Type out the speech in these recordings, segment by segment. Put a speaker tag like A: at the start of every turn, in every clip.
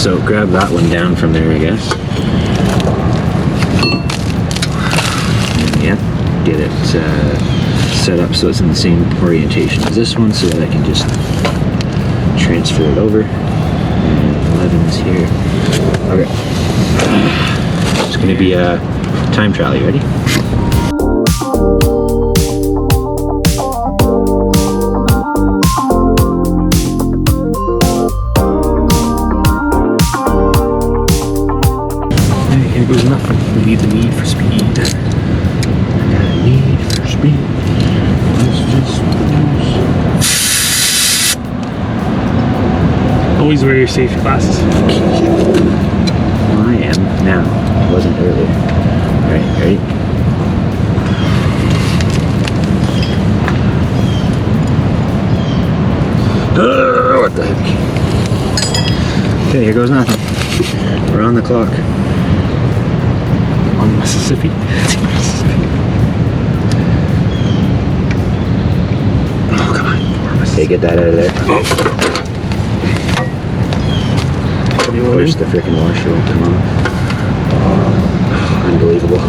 A: So grab that one down from there, I guess. And yeah, get it set up so it's in the same orientation as this one, so that I can just transfer it over. And 11's here. Okay. It's going to be a time trial. You ready? Here goes nothing. We need the need for speed. I got a need for speed. Let's just
B: always wear your safety glasses.
A: Well, I am now. I wasn't earlier. Alright, ready? What the heck? Okay, here goes nothing. We're on the clock.
B: On Mississippi.
A: Oh, come on. Okay, get that out of there. Push the freaking washer will come off. Unbelievable.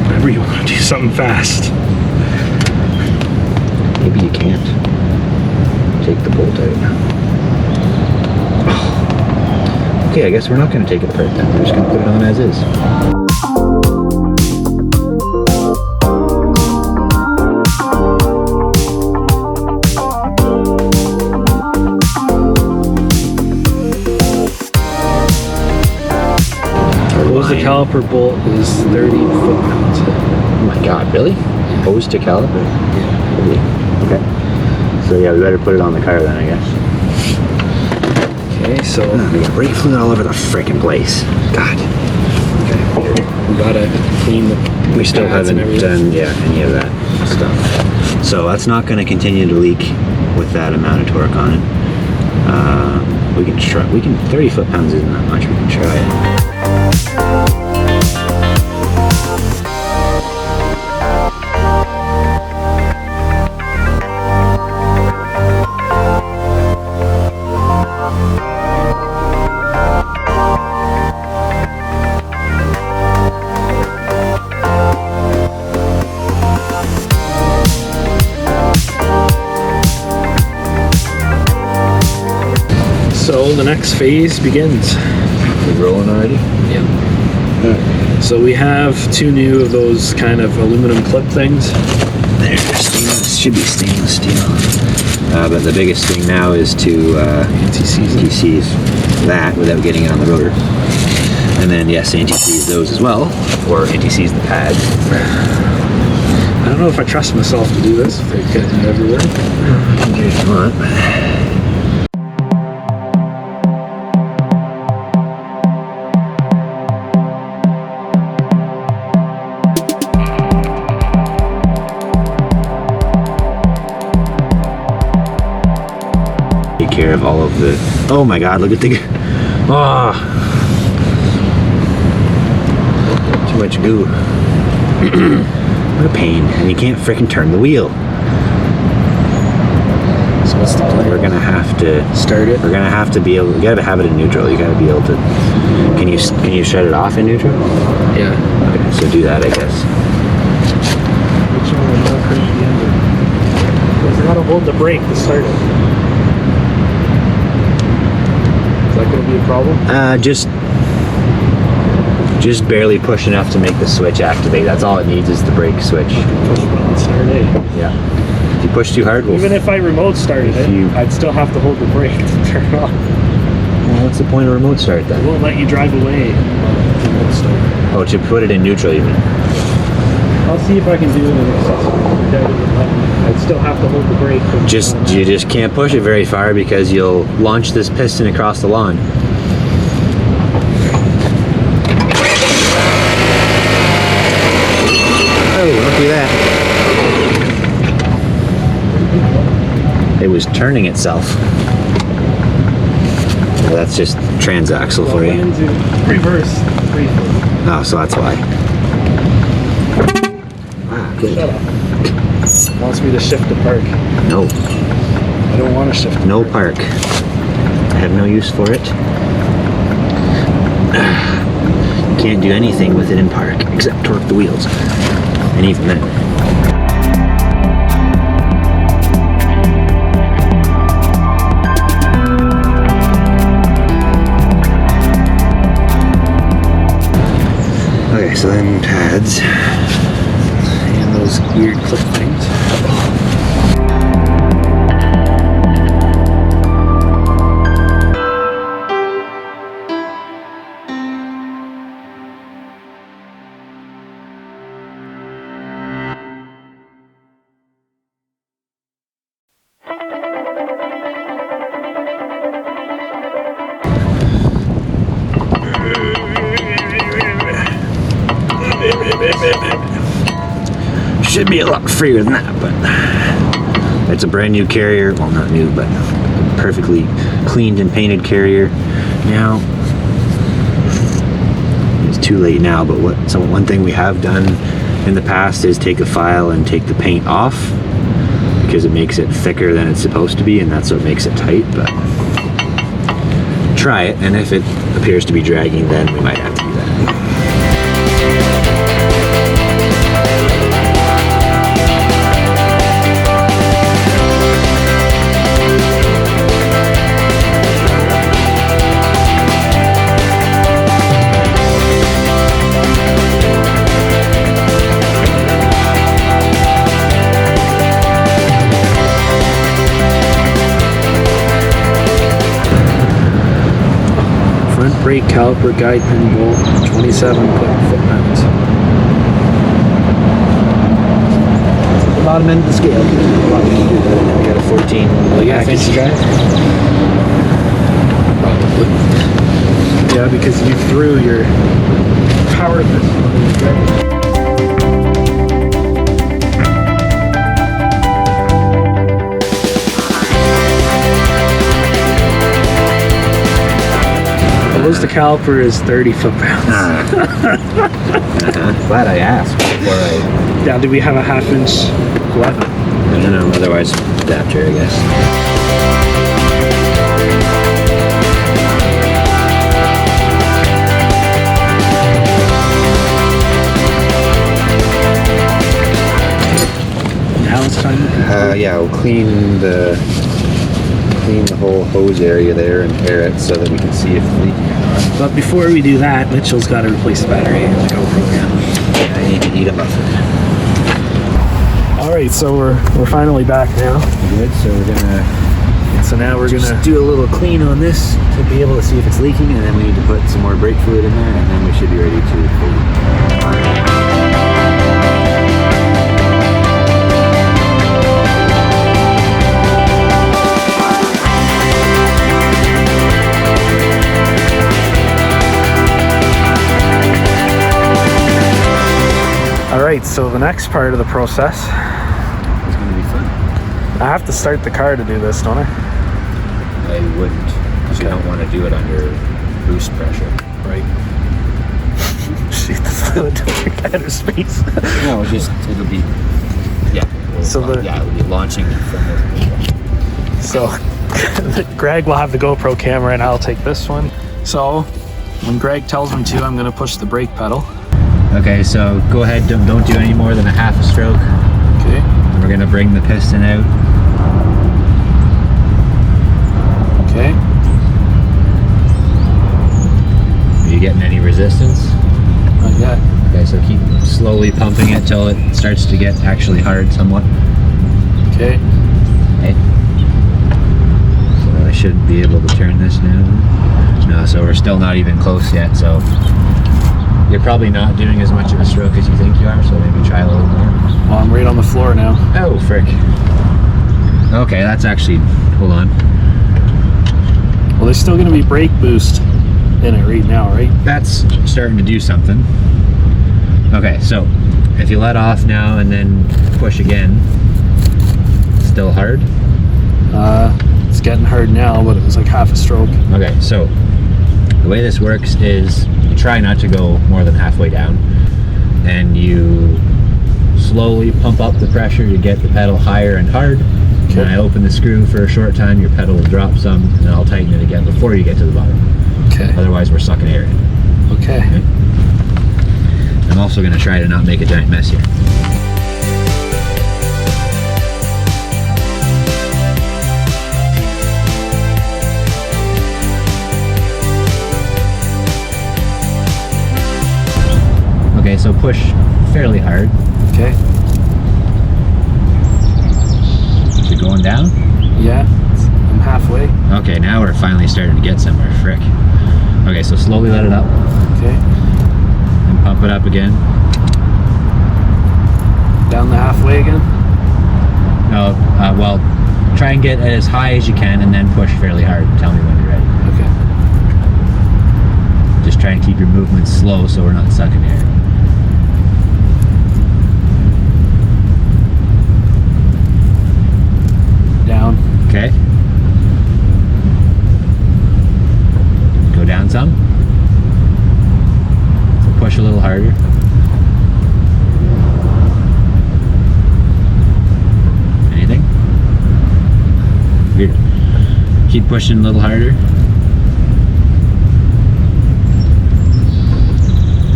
B: Whenever you want to do something fast.
A: Maybe you can't. Take the bolt out. Okay, I guess we're not going to take it apart then. We're just going to put it on as is.
B: The caliper bolt is 30 foot-pounds.
A: Oh my god, really? Opposed to caliper?
B: Yeah.
A: Holy. Okay. So yeah, we better put it on the car then, I guess.
B: Okay, so
A: we got brake fluid all over the frickin' place. God.
B: Okay. We gotta clean the
A: We still haven't done any of that stuff. So that's not going to continue to leak with that amount of torque on it. We can try. 30 foot-pounds isn't that much. We can try it.
B: So the next phase begins.
A: We're rolling already?
B: Yeah. So we have 2 new of those kind of aluminum clip things.
A: There's stainless, should be stainless steel. But the biggest thing now is to anti-seize that without getting it on the rotor. And then yes, anti-seize those as well, or anti-seize the pad.
B: I don't know if I trust myself to do this, if they're getting everywhere.
A: If you want. Care of all of the. Oh my god, look at the. Oh, too much goo. What a pain. And you can't freaking turn the wheel.
B: So what's the plan?
A: We're gonna have to
B: start it.
A: We're gonna have to be able. You gotta have it in neutral. You gotta be able to. Can you shut it off in neutral?
B: Yeah.
A: Okay, so do that, I guess.
B: Which one will not crank the engine? Because I gotta hold the brake to start it. Is that going to be a problem?
A: Just barely push enough to make the switch activate. That's all it needs is the brake switch.
B: Push button start it.
A: Yeah. If you push too hard,
B: even if I remote started it, I'd still have to hold the brake to turn it off.
A: Well, what's the point of remote start then?
B: It won't let you drive away. Remote start.
A: Oh, to put it in neutral even.
B: I'll see if I can do it in accessory. I'd still have to hold the brake.
A: You just can't push it very far because you'll launch this piston across the lawn. Oh, look at that. It was turning itself. Well, that's just transaxle for you.
B: Reverse.
A: Oh, so that's why. Good.
B: Shut up. Wants me to shift to park.
A: No.
B: I don't want to shift to
A: No park. have no use for it. Can't do anything with it in park except torque the wheels, and even then. Okay, so then pads and those weird clip things. Should be a lot freer than that, but it's a brand new carrier. Well, not new, but perfectly cleaned and painted carrier. Now, it's too late now, but one thing we have done in the past is take a file and take the paint off, because it makes it thicker than it's supposed to be, and that's what makes it tight. But try it, and if it appears to be dragging, then we might have to do that.
B: Brake caliper guide pin bolt, 27 foot-pounds.
A: The bottom end of the scale. We got a 14 inch drive.
B: Probably. Yeah, because you threw your power piston. The caliper is 30 foot-pounds.
A: Glad I asked before I...
B: Yeah, do we have a 1/2 inch 11?
A: I don't know, otherwise adapter, I guess.
B: Now it's time to...
A: yeah, we'll clean the whole hose area there and air it so that we can see if it's leaking.
B: But before we do that, Mitchell's got to replace the battery in the GoPro.
A: I need to eat a buffer.
B: Alright, so we're finally back now.
A: Good, so we're gonna...
B: So now we're
A: just
B: gonna...
A: do a little clean on this to be able to see if it's leaking, and then we need to put some more brake fluid in there, and then we should be ready to...
B: Alright, so the next part of the process...
A: It's gonna be fun.
B: I have to start the car to do this, don't I?
A: I wouldn't, because you don't want to do it under boost pressure.
B: Right. Shoot the fluid to your outer space.
A: No, it'll be... Yeah. It'll be launching from the...
B: So, Greg will have the GoPro camera and I'll take this one. So, when Greg tells me to, I'm going to push the brake pedal.
A: Okay, so go ahead, don't do any more than a 1/2 stroke.
B: Okay.
A: And we're going to bring the piston out.
B: Okay.
A: Are you getting any resistance?
B: Not yet.
A: Okay, so keep slowly pumping it till it starts to get actually hard somewhat.
B: Okay.
A: Okay. So I should be able to turn this now. No, so we're still not even close yet, so you're probably not doing as much of a stroke as you think you are, so maybe try a little more.
B: Well, I'm right on the floor now.
A: Oh, frick. Okay, that's actually, hold on.
B: Well, there's still going to be brake boost in it right now, right?
A: That's starting to do something. Okay, so if you let off now and then push again, still hard?
B: It's getting hard now, but it was like 1/2 stroke.
A: Okay, so the way this works is you try not to go more than halfway down, and you slowly pump up the pressure to get the pedal higher and hard, When I open the screw for a short time, your pedal will drop some, and then I'll tighten it again before you get to the bottom.
B: Okay.
A: Otherwise, we're sucking air in.
B: Okay.
A: I'm also going to try to not make a giant mess here. Okay, so push fairly hard.
B: Okay.
A: Is it going down?
B: Yeah, I'm halfway.
A: Okay, now we're finally starting to get somewhere. Frick. Okay, so slowly let it up.
B: Okay.
A: And pump it up again.
B: Down the halfway again?
A: No, well, try and get it as high as you can and then push fairly hard. Tell me when you're ready.
B: Okay.
A: Just try and keep your movements slow so we're not sucking air.
B: Down.
A: Okay. Go down some. So push a little harder. Anything? Good. Keep pushing a little harder.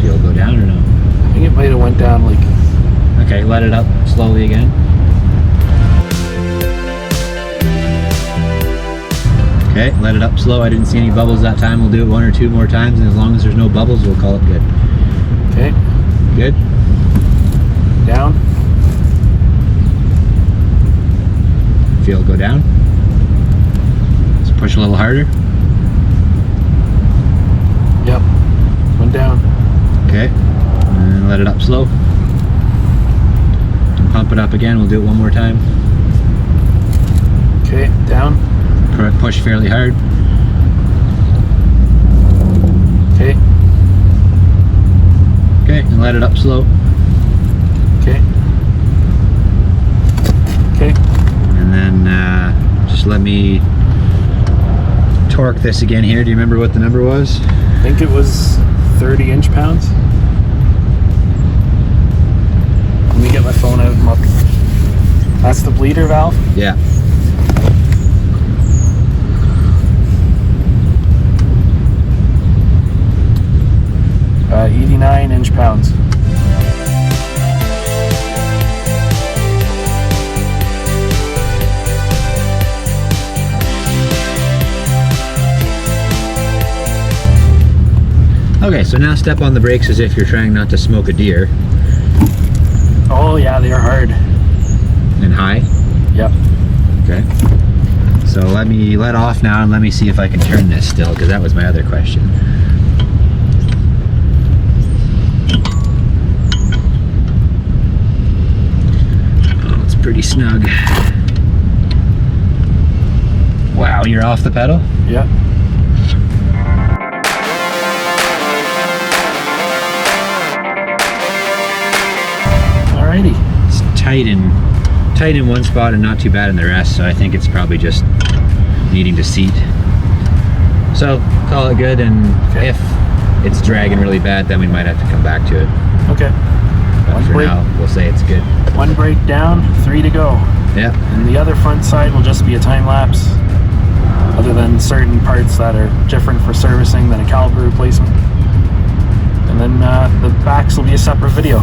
A: Feel it go down or no?
B: I think it might have went down like...
A: Okay, let it up slowly again. Okay, let it up slow. I didn't see any bubbles that time. We'll do it 1 or 2 more times, and as long as there's no bubbles, we'll call it good.
B: Okay.
A: Good?
B: Down.
A: Feel it go down. Let's push a little harder.
B: Yep. Went down.
A: Okay, and let it up slow. And pump it up again. We'll do it 1 more time.
B: Okay, down.
A: Push fairly hard.
B: Okay.
A: Okay, and let it up slow.
B: Okay. Okay.
A: And then just let me torque this again here. Do you remember what the number was?
B: I think it was 30 inch-pounds. Let me get my phone out and look. That's the bleeder valve?
A: Yeah.
B: 89 inch-pounds.
A: Okay, so now step on the brakes as if you're trying not to smoke a deer.
B: Oh yeah, they are hard.
A: And high.
B: Yep.
A: Okay. So let me let off now and let me see if I can turn this still, because that was my other question. Oh, it's pretty snug. Wow, you're off the pedal?
B: Yep. Alrighty.
A: It's tight in one spot and not too bad in the rest, so I think it's probably just needing to seat. So call it good, and
B: okay.
A: If it's dragging really bad, then we might have to come back to it.
B: Okay.
A: But
B: One
A: for
B: brake.
A: now, we'll say it's good.
B: 1 brake down, 3 to go.
A: Yeah.
B: And the other front side will just be a time lapse, other than certain parts that are different for servicing than a caliper replacement. And then the backs will be a separate video.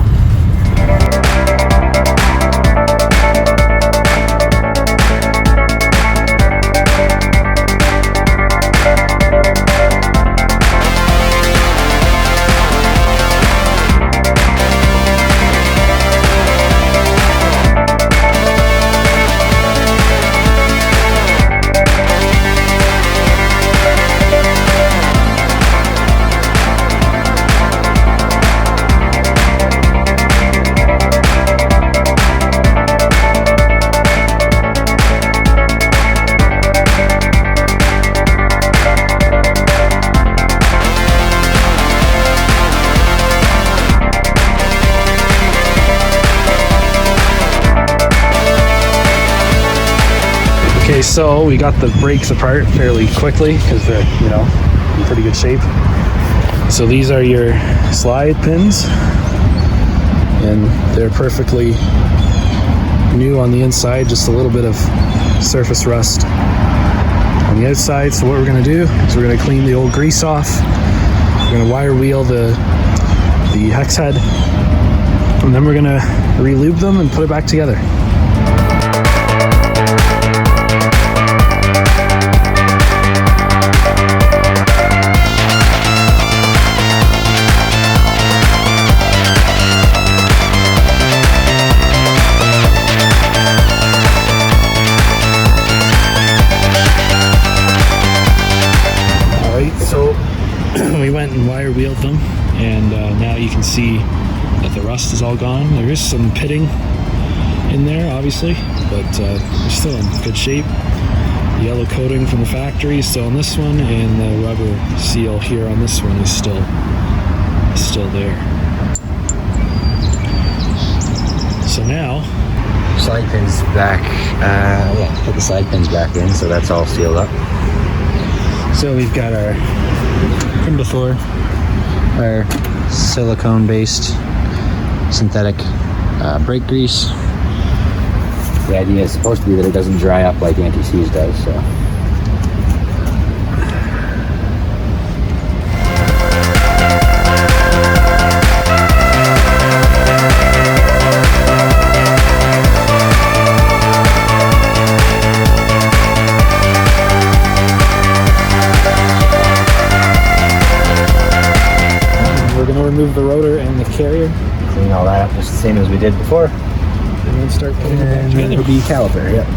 B: Okay, so we got the brakes apart fairly quickly because they're, you know, in pretty good shape. So these are your slide pins, and they're perfectly new on the inside, just a little bit of surface rust on the outside. So what we're going to do is we're going to clean the old grease off. We're going to wire wheel the hex head, and then we're going to re-lube them and put it back together. We went and wire wheeled them, and now you can see that the rust is all gone. There is some pitting in there, obviously, but they're still in good shape. The yellow coating from the factory is still on this one, and the rubber seal here on this one is still there. So now,
A: Slide pins back. Put the slide pins back in, so that's all sealed up.
B: so we've got our trim before,
A: Our silicone-based synthetic brake grease. The idea is supposed to be that it doesn't dry up like anti-seize does, so.
B: remove the rotor and the carrier,
A: Clean all that up just the same as we did before.
B: and then start putting it back
A: And
B: together.
A: it'll be caliper, yep.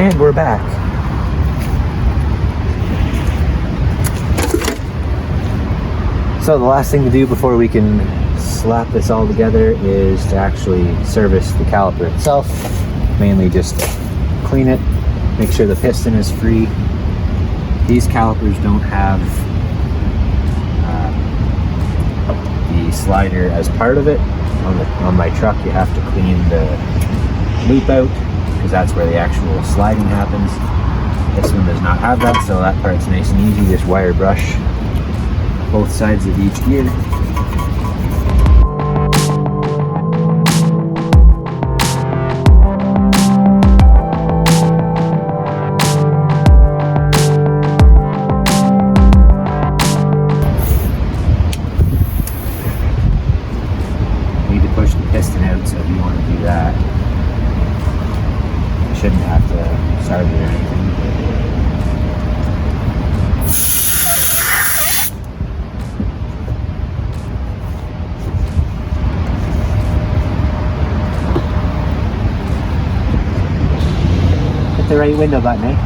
A: And we're back. So the last thing to do before we can slap this all together is to actually service the caliper itself. Mainly just clean it, make sure the piston is free. These calipers don't have the slider as part of it. On my truck you have to clean the loop out, because that's where the actual sliding happens. This one does not have that, so that part's nice and easy. Just wire brush both sides of each gear. Need to push the piston out, so if you want to do that, shouldn't have to start it or anything. Hit the right window button, eh?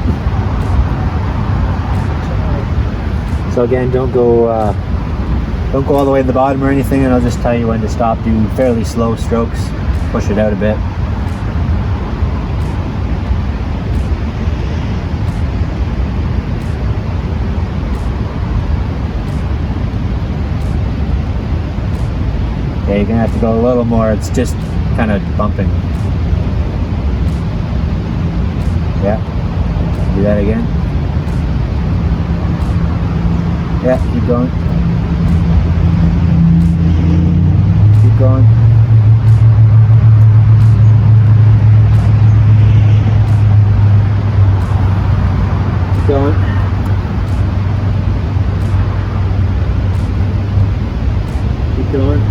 A: So again, don't go all the way to the bottom or anything, and I'll just tell you when to stop. Do fairly slow strokes, push it out a bit. Yeah, you're gonna have to go a little more. It's just kind of bumping. Yeah. Do that again. Yeah, keep going. Keep going. Keep going. Keep going.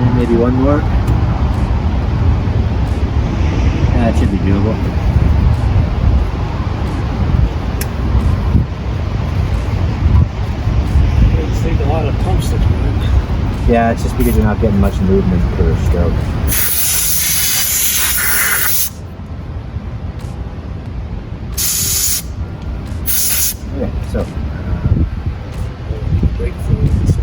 A: And maybe one more. That should be doable.
B: It's taking a lot of pumps to do it.
A: Yeah, it's just because you're not getting much movement per stroke. Okay, so.
B: Brake fluids.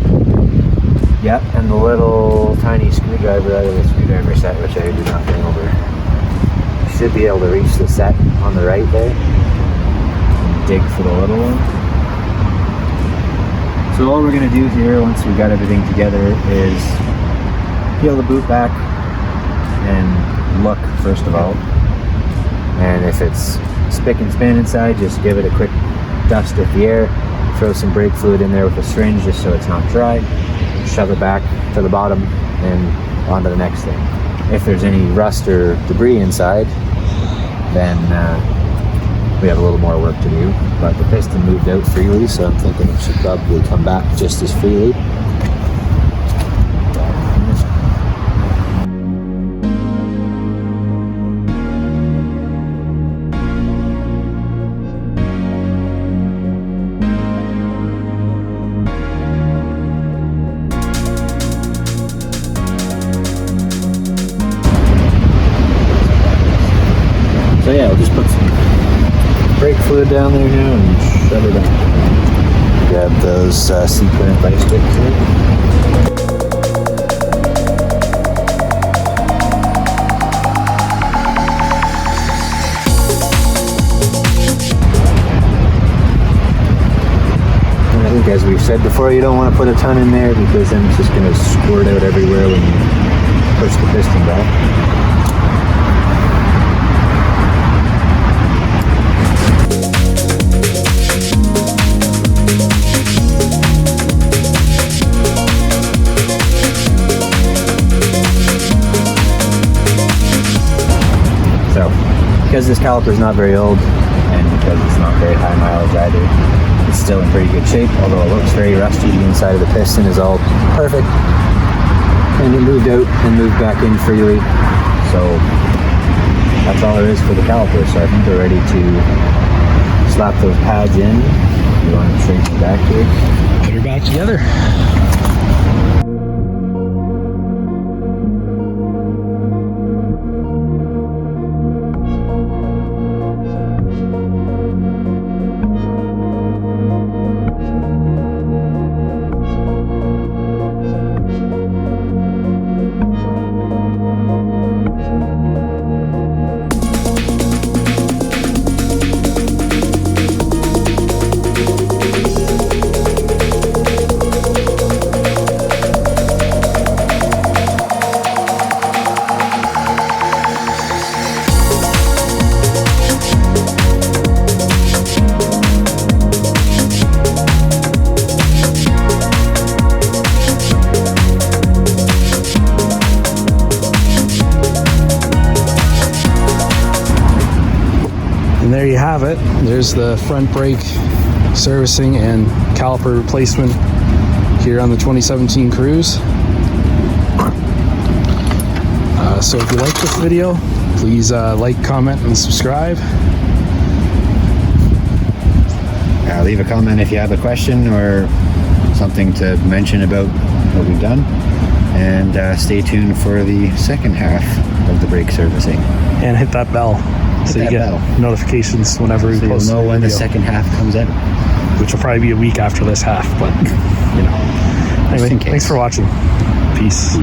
A: Yep, and the little tiny screwdriver out of the screwdriver set, which I did not bring over. Should be able to reach the set on the right there. And dig for the little one. So all we're going to do here, once we've got everything together, is peel the boot back and look, first of all. And if it's spick and span inside, just give it a quick dust with the air. Throw some brake fluid in there with a syringe just so it's not dry. Shove it back to the bottom and onto the next thing. If there's any rust or debris inside, then we have a little more work to do. But the piston moved out freely, so I'm thinking it should probably come back just as freely. So yeah, we'll just put some brake fluid down there now and shut it up. Grab those C-clamp ice sticks here. And I think, as we've said before, you don't want to put a ton in there because then it's just going to squirt out everywhere when you push the piston back. Because this caliper is not very old, and because it's not very high mileage either, it's still in pretty good shape, although it looks very rusty. The inside of the piston is all perfect, and it moved out and moved back in freely, so that's all there is for the caliper. So I think we're ready to slap those pads in. You want to trace it back here?
B: Put her back together. And there you have it. There's the front brake servicing and caliper replacement here on the 2017 Cruze. So if you like this video, please like, comment, and subscribe.
A: Leave a comment if you have a question or something to mention about what we've done. And stay tuned for the second half of the brake servicing.
B: And hit that bell so you get notifications whenever we post.
A: You'll know when the second half comes out.
B: Which will probably be a week after this half, but you know. Anyway, thanks for watching. Peace.